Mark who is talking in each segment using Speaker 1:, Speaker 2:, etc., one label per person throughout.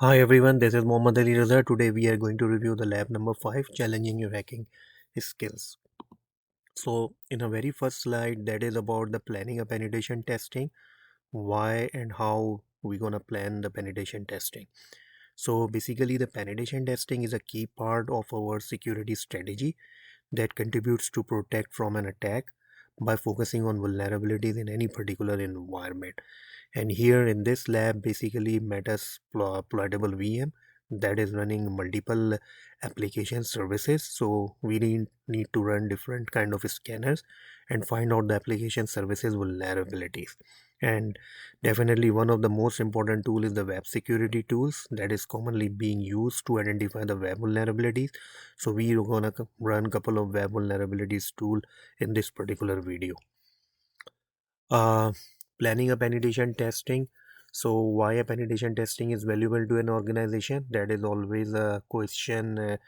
Speaker 1: Hi everyone, this is Mohammad Ali Raza. Today we are going to review the lab number 5, challenging your hacking skills. So, in a very first slide, that is about the planning of penetration testing, why and how we're gonna plan the penetration testing. So, basically, the penetration testing is a key part of our security strategy that contributes to protect from an attack by focusing on vulnerabilities in any particular environment. And here in this lab, basically Meta's Plottable VM that is running multiple application services. So we need to run different kind of scanners and find out the application services vulnerabilities. And definitely one of the most important tool is the web security tools that is commonly being used to identify the web vulnerabilities. So we are gonna run couple of web vulnerabilities tool in this particular video. uh, Planning a penetration testing. So why a penetration testing is valuable to an organization? That is always a question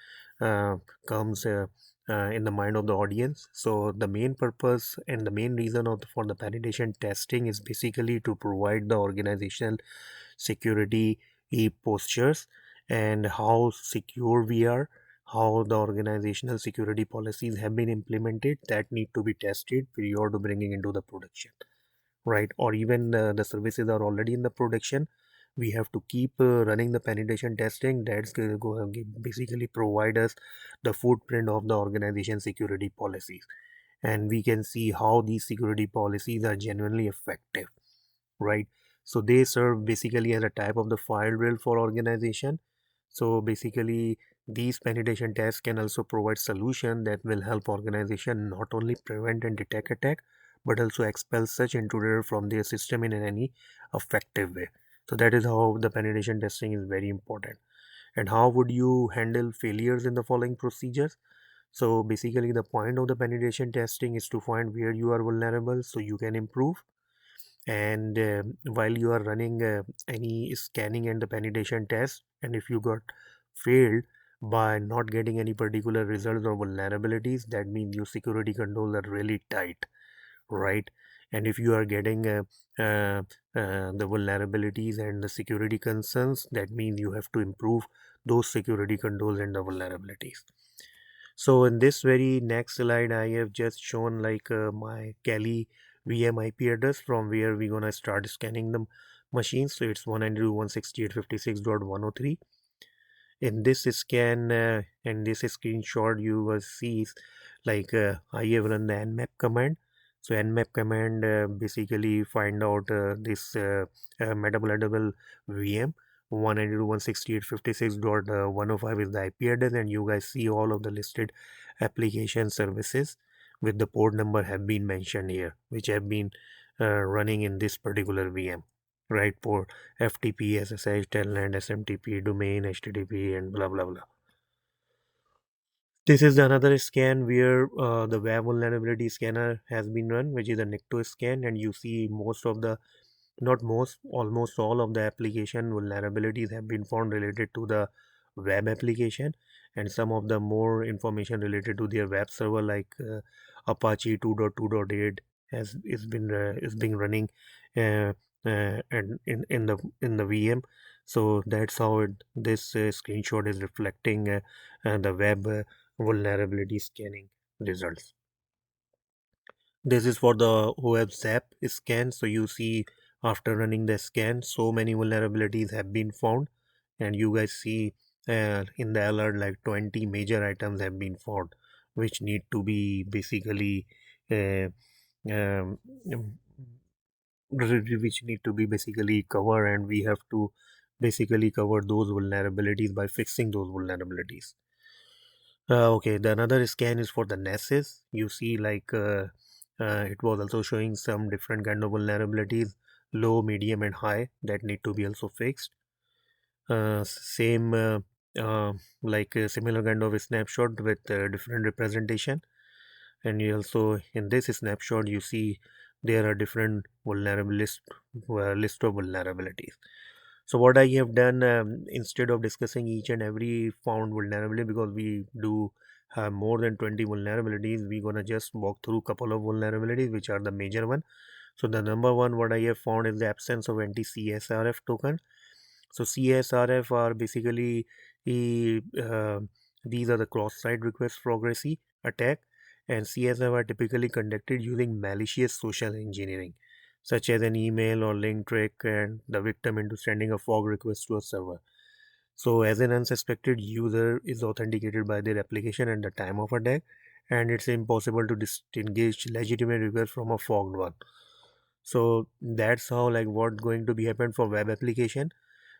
Speaker 1: comes in the mind of the audience. So the main purpose and the main reason for the penetration testing is basically to provide the organizational security postures and how secure we are, how the organizational security policies have been implemented that need to be tested prior to bringing into the production, right? Or even the services are already in the production, we have to keep running the penetration testing. That's going to basically provide us the footprint of the organization security policies, and we can see how these security policies are genuinely effective, right? So they serve basically as a type of the fire drill for organization. So basically these penetration tests can also provide solution that will help organization not only prevent and detect attack but also expel such intruder from their system in any effective way. So that is how the penetration testing is very important. And how would you handle failures in the following procedures? So basically the point of the penetration testing is to find where you are vulnerable so you can improve. And while you are running any scanning and the penetration test, and if you got failed by not getting any particular results or vulnerabilities, that means your security controls are really tight, right? And if you are getting the vulnerabilities and the security concerns, that means you have to improve those security controls and the vulnerabilities. So in this very next slide, I have just shown like my Kali VM IP address from where we're gonna start scanning the machines. So it's 192.168.56.103. In this scan and this screenshot, you will see like I have run the nmap command. So nmap command basically find out this metabolable VM 192.168.56.105 is the IP address, and you guys see all of the listed application services with the port number have been mentioned here, which have been running in this particular VM, right? For FTP, SSH, Telnet, SMTP, domain, HTTP, and blah blah blah. This is another scan where the web vulnerability scanner has been run, which is a Nikto scan, and you see most of the, not most, almost all of the application vulnerabilities have been found related to the web application, and some of the more information related to their web server like Apache 2.2.8 has is being running uh, and in the VM. So that's how this screenshot is reflecting the web vulnerability scanning results. This is for the web zap scan. So you see after running the scan, so many vulnerabilities have been found, and you guys see in the alert like 20 major items have been found, which need to be basically uh, um, which need to be basically covered, and we have to basically cover those vulnerabilities by fixing those vulnerabilities. Okay, the another scan is for the NASes. You see, like it was also showing some different kind of vulnerabilities, low, medium, and high that need to be also fixed. Same, like a similar kind of a snapshot with different representation. And you also in this snapshot, you see there are different vulnerable list of vulnerabilities. So what I have done, instead of discussing each and every found vulnerability, because we do have more than 20 vulnerabilities, we're gonna just walk through couple of vulnerabilities which are the major one. So the number one what I have found is the absence of anti-CSRF token. So CSRF are basically uh, these are the cross-site request progressy attack, and CSF are typically conducted using malicious social engineering, such as an email or link trick and the victim into sending a fork request to a server. So as an unsuspected user is authenticated by their application at the time of attack, and it's impossible to distinguish legitimate request from a fogged one. So that's how like what going to be happen for web application.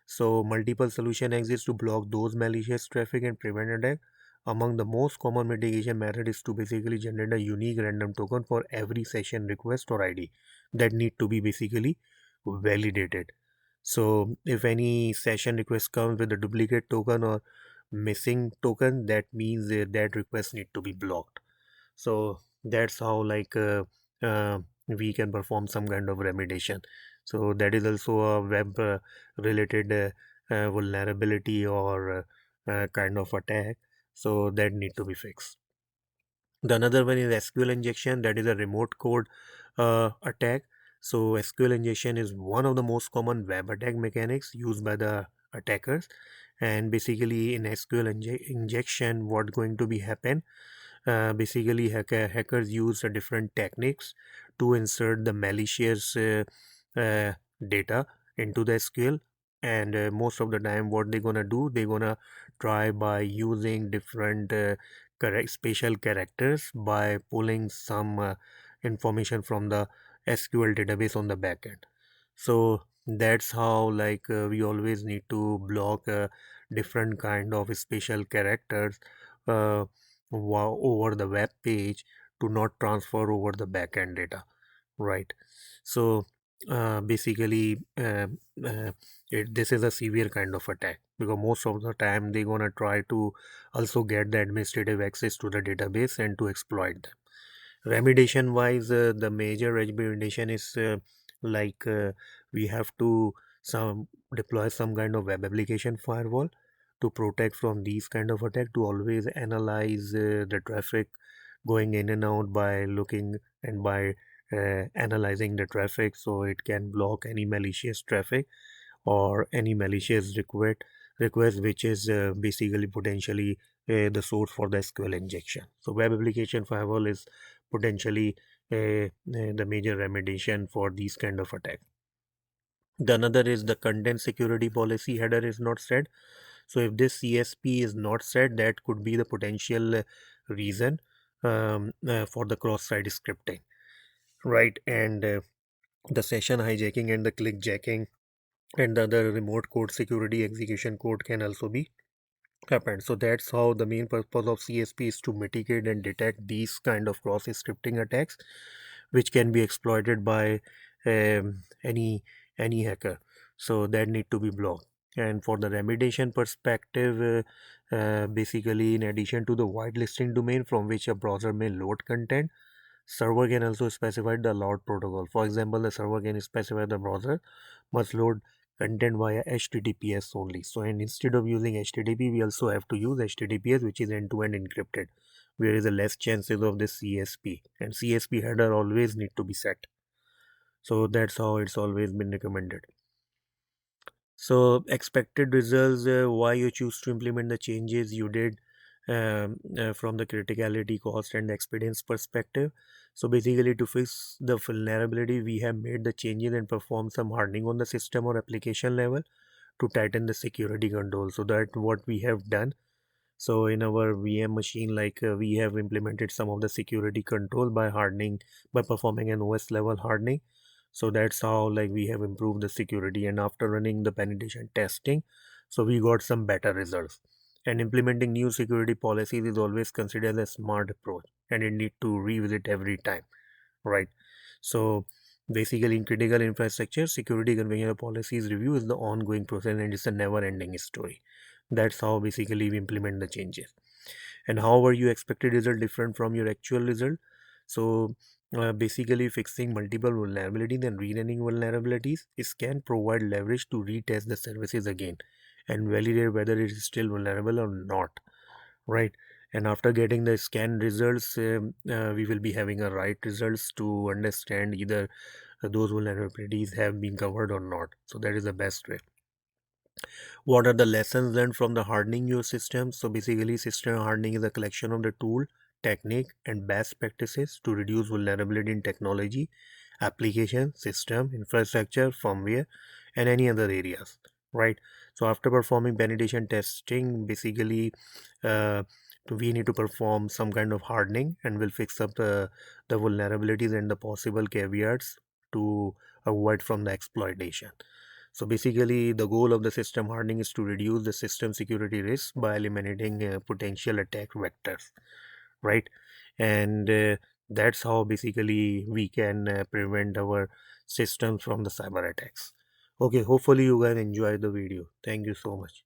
Speaker 1: So multiple solution exist to block those malicious traffic and prevent attack. Among the most common mitigation method is to basically generate a unique random token for every session request or ID that need to be basically validated. So if any session request comes with a duplicate token or missing token, that means that request need to be blocked. So that's how we can perform some kind of remediation. So that is also a web related vulnerability or kind of attack, so that need to be fixed. The another one is SQL injection, that is a remote code attack. So SQL injection is one of the most common web attack mechanics used by the attackers. And basically in SQL injection, what going to be happen, basically hackers use different techniques to insert the malicious uh, data into the SQL. And most of the time what they're gonna do, they're gonna try by using different correct special characters by pulling some information from the SQL database on the backend. So that's how we always need to block different kind of special characters uh, over the web page to not transfer over the backend data, right? So basically this is a severe kind of attack, because most of the time they're gonna try to also get the administrative access to the database and to exploit them. Remediation wise, the major remediation is we have to some deploy some kind of web application firewall to protect from these kind of attack, to always analyze the traffic going in and out by looking and by analyzing the traffic, so it can block any malicious traffic or any malicious request which is basically potentially the source for the SQL injection. So web application firewall is potentially the major remediation for these kind of attack. The another is the content security policy header is not set. So if this CSP is not set, that could be the potential reason for the cross-site scripting, right? And the session hijacking and the click jacking and the other remote code security execution code can also be happened. So that's how the main purpose of CSP is to mitigate and detect these kind of cross scripting attacks, which can be exploited by any hacker. So that need to be blocked. And for the remediation perspective, basically in addition to the whitelisting domain from which a browser may load content, server can also specify the load protocol. For example, the server can specify the browser must load content via HTTPS only. So, and instead of using HTTP, we also have to use HTTPS, which is end-to-end encrypted, where is the less chances of this CSP. And CSP header always need to be set. So that's how it's always been recommended. So expected results, why you choose to implement the changes you did from the criticality, cost and experience perspective. So basically to fix the vulnerability, we have made the changes and perform some hardening on the system or application level to tighten the security control. So that what we have done. So in our VM machine, we have implemented some of the security control by hardening, by performing an OS level hardening. So that's how we have improved the security, and after running the penetration testing, so we got some better results. And implementing new security policies is always considered a smart approach, and it need to revisit every time, right? So basically in critical infrastructure, security conventional policies review is the ongoing process, and it's a never ending story. That's how basically we implement the changes. And how were you expected result different from your actual result? So basically fixing multiple vulnerabilities and rerunning vulnerabilities is can provide leverage to retest the services again and validate whether it is still vulnerable or not, right? And after getting the scan results, we will be having a right results to understand either those vulnerabilities have been covered or not. So that is the best way. What are the lessons learned from the hardening your system? So basically, system hardening is a collection of the tool, technique, and best practices to reduce vulnerability in technology, application, system, infrastructure, firmware, and any other areas. Right. So after performing penetration testing, basically, uh, we need to perform some kind of hardening, and we'll fix up the vulnerabilities and the possible caveats to avoid from the exploitation. So basically, the goal of the system hardening is to reduce the system security risk by eliminating potential attack vectors, right? And that's how basically we can prevent our systems from the cyber attacks. Okay, hopefully you guys enjoy the video. Thank you so much.